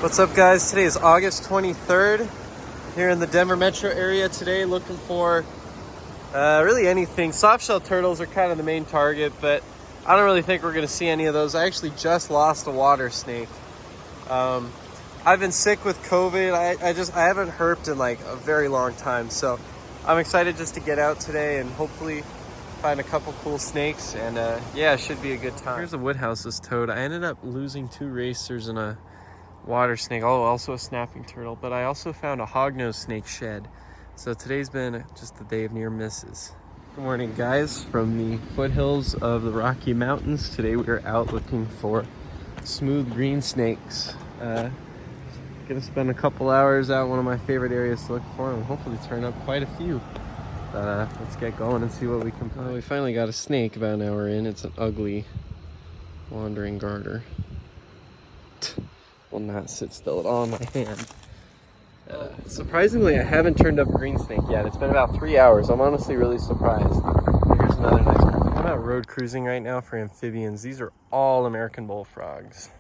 What's up, guys? Today is August 23rd here in the Denver metro area today, looking for really anything. Softshell turtles are kind of the main target, but I don't really think we're going to see any of those. I actually just lost a water snake. I've been sick with COVID. I haven't herped in like a very long time, so I'm excited just to get out today and hopefully find a couple cool snakes, and yeah, it should be a good time. Here's a Woodhouse's toad. I ended up losing 2 racers and a water snake, also a snapping turtle, but I also found a hognose snake shed. So today's been just the day of near misses. Good morning, guys, from the foothills of the Rocky Mountains. Today we are out looking for smooth green snakes. Gonna spend a couple hours out, one of my favorite areas to look for, and hopefully turn up quite a few. Let's get going and see what we can find. We finally got a snake about an hour in. It's an ugly wandering garter. Will not sit still at all in my hand. Surprisingly, I haven't turned up a green snake yet. It's been about 3 hours. I'm honestly really surprised. Here's another nice one. I'm out road cruising right now for amphibians. These are all American bullfrogs.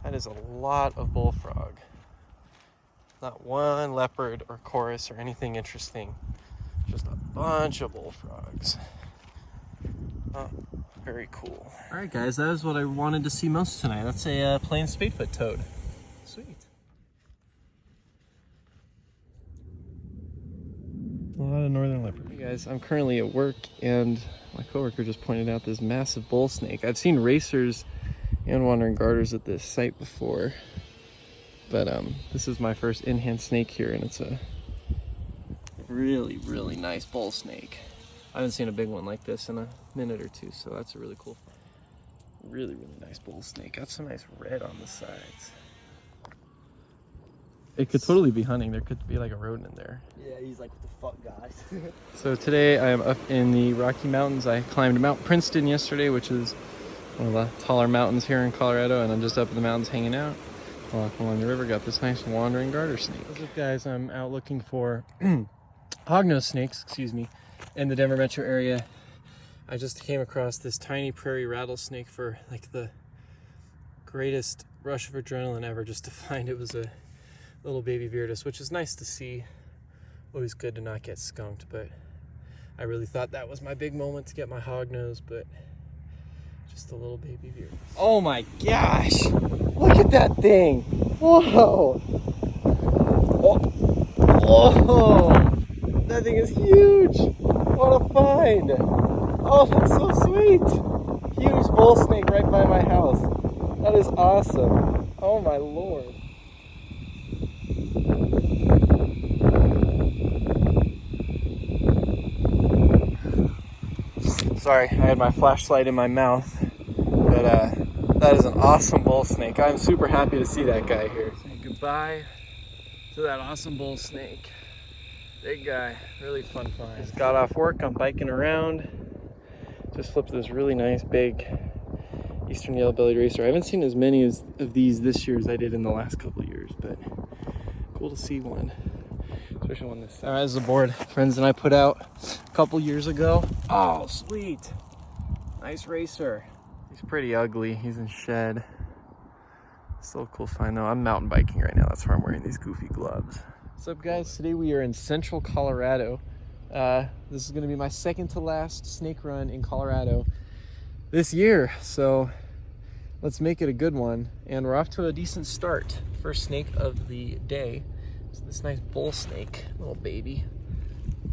That is a lot of bullfrog. Not one leopard or chorus or anything interesting. Just a bunch of bullfrogs. Oh, very cool. All right, guys, that is what I wanted to see most tonight. That's a plain spadefoot toad. Sweet. A lot of northern leopard. Hey guys, I'm currently at work, and my coworker just pointed out this massive bull snake. I've seen racers and wandering garters at this site before, but this is my first in-hand snake here, and it's a really, really nice bull snake. I haven't seen a big one like this in a minute or two, so that's a really cool find. Really, really nice bull snake. Got some nice red on the sides. It could totally be hunting. There could be like a rodent in there. Yeah, he's like, what the fuck, guys? So today I am up in the Rocky Mountains. I climbed Mount Princeton yesterday, which is one of the taller mountains here in Colorado, and I'm just up in the mountains hanging out. Walking along the river, got this nice wandering garter snake. What's up, guys? I'm out looking for hognose snakes, in the Denver metro area. I just came across this tiny prairie rattlesnake for like the greatest rush of adrenaline ever, just to find it was a little baby Viridis, which is nice to see. Always good to not get skunked, but I really thought that was my big moment to get my hognose, but just a little baby Viridis. Oh my gosh! Look at that thing! Whoa! Oh. Whoa! That thing is huge! What a find! Oh, that's so sweet! Huge bull snake right by my house. That is awesome. Oh my lord. Sorry, I had my flashlight in my mouth. But that is an awesome bull snake. I'm super happy to see that guy here. Say goodbye to that awesome bull snake. Big guy, really fun find. Just got off work, I'm biking around. Just flipped this really nice big eastern yellow-bellied racer. I haven't seen as many of these this year as I did in the last couple of years, but cool to see one. Especially one this size. All right, this is a board friends and I put out a couple years ago. Oh, sweet. Nice racer. He's pretty ugly. He's in shed. Still a cool find though. I'm mountain biking right now. That's why I'm wearing these goofy gloves. What's up, guys? Today we are in central Colorado. This is going to be my second to last snake run in Colorado this year. So let's make it a good one. And we're off to a decent start. First snake of the day. So this nice bull snake, little baby.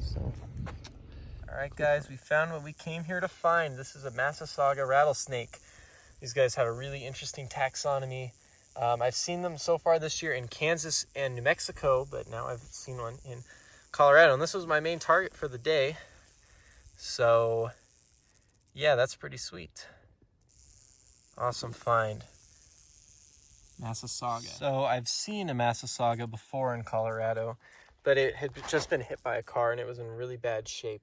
So, all right, guys, we found what we came here to find. This is a Massasauga rattlesnake. These guys have a really interesting taxonomy. I've seen them so far this year in Kansas and New Mexico, but now I've seen one in Colorado, and this was my main target for the day. So, yeah, that's pretty sweet. Awesome find. Massasauga. So I've seen a Massasauga before in Colorado, but it had just been hit by a car and it was in really bad shape.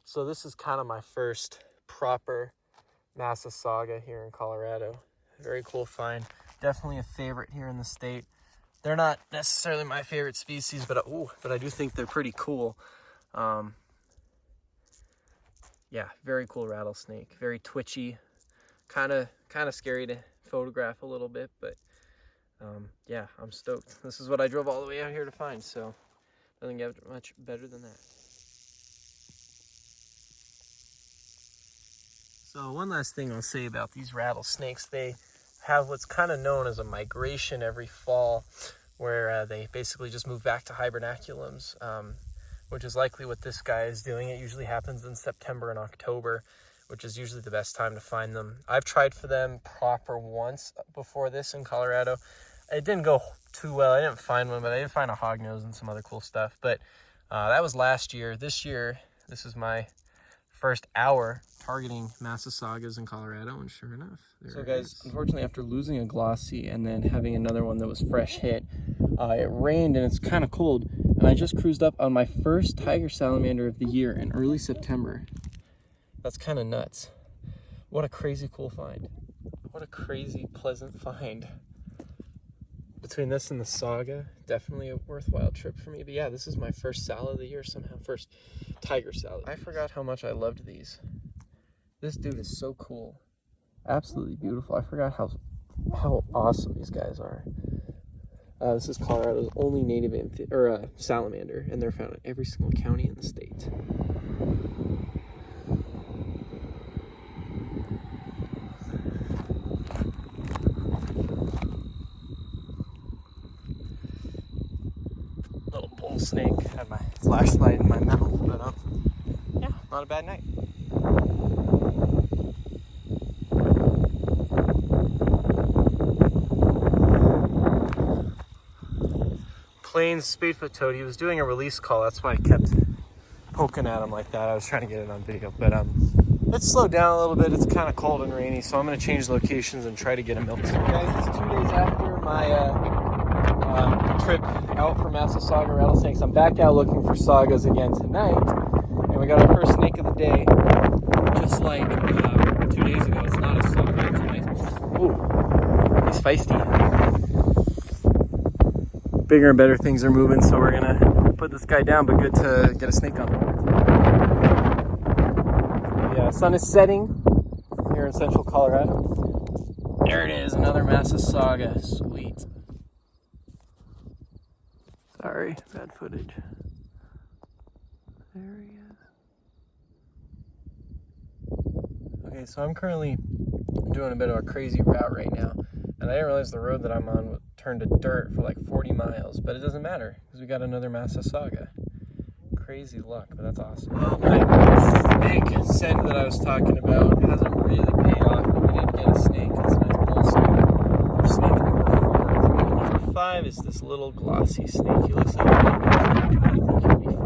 So this is kind of my first proper Massasauga here in Colorado. Very cool find. Definitely a favorite here in the state. They're not necessarily my favorite species, but I do think they're pretty cool. Yeah, very cool rattlesnake. Very twitchy. Kind of scary photograph a little bit, but yeah, I'm stoked. This is what I drove all the way out here to find, so doesn't get much better than that. So one last thing I'll say about these rattlesnakes, they have what's kind of known as a migration every fall, where they basically just move back to hibernaculums, which is likely what this guy is doing. It usually happens in September and October, which is usually the best time to find them. I've tried for them proper once before this in Colorado. It didn't go too well. I didn't find one, but I did find a hognose and some other cool stuff. But that was last year. This year, this is my first hour targeting Massasaugas in Colorado, and sure enough, so guys, unfortunately, after losing a glossy and then having another one that was fresh hit, it rained and it's kind of cold, and I just cruised up on my first tiger salamander of the year in early September. That's kind of nuts. What a crazy cool find. What a crazy pleasant find. Between this and the Saga, definitely a worthwhile trip for me. But yeah, this is my first salad of the year somehow. First tiger salad. I forgot how much I loved these. This dude is so cool. Absolutely beautiful. I forgot how awesome these guys are. This is Colorado's only native salamander, and they're found in every single county in the state. Little bull snake. Had my flashlight in my mouth, but yeah, not a bad night. Plains spadefoot toad. He was doing a release call. That's why I kept poking at him like that. I was trying to get it on video, but it's slowed down a little bit. It's kind of cold and rainy, so I'm going to change locations and try to get a milk. So guys, it's 2 days after my trip out for Massasauga rattlesnakes. I'm back out looking for saugas again tonight, and we got our first snake of the day. Just like 2 days ago. It's not a sauga. It's a nice. Ooh, he's feisty. Bigger and better things are moving, so we're gonna put this guy down, but good to get a snake on board. Yeah, sun is setting here in central Colorado. There it is, another Massasauga. Sweet. Sorry, bad footage. There he is. Okay, so I'm currently doing a bit of a crazy route right now, and I didn't realize the road that I'm on turned to dirt for like 40 miles, but it doesn't matter because we got another Massasauga. Crazy luck, but that's awesome. Well, my snake send that I was talking about hasn't really paid off, but we did get a snake. It's a nice bull snake. Snake number 4. Snake number 5 is this little glossy snake. He looks like a baby. I think he'll be fine.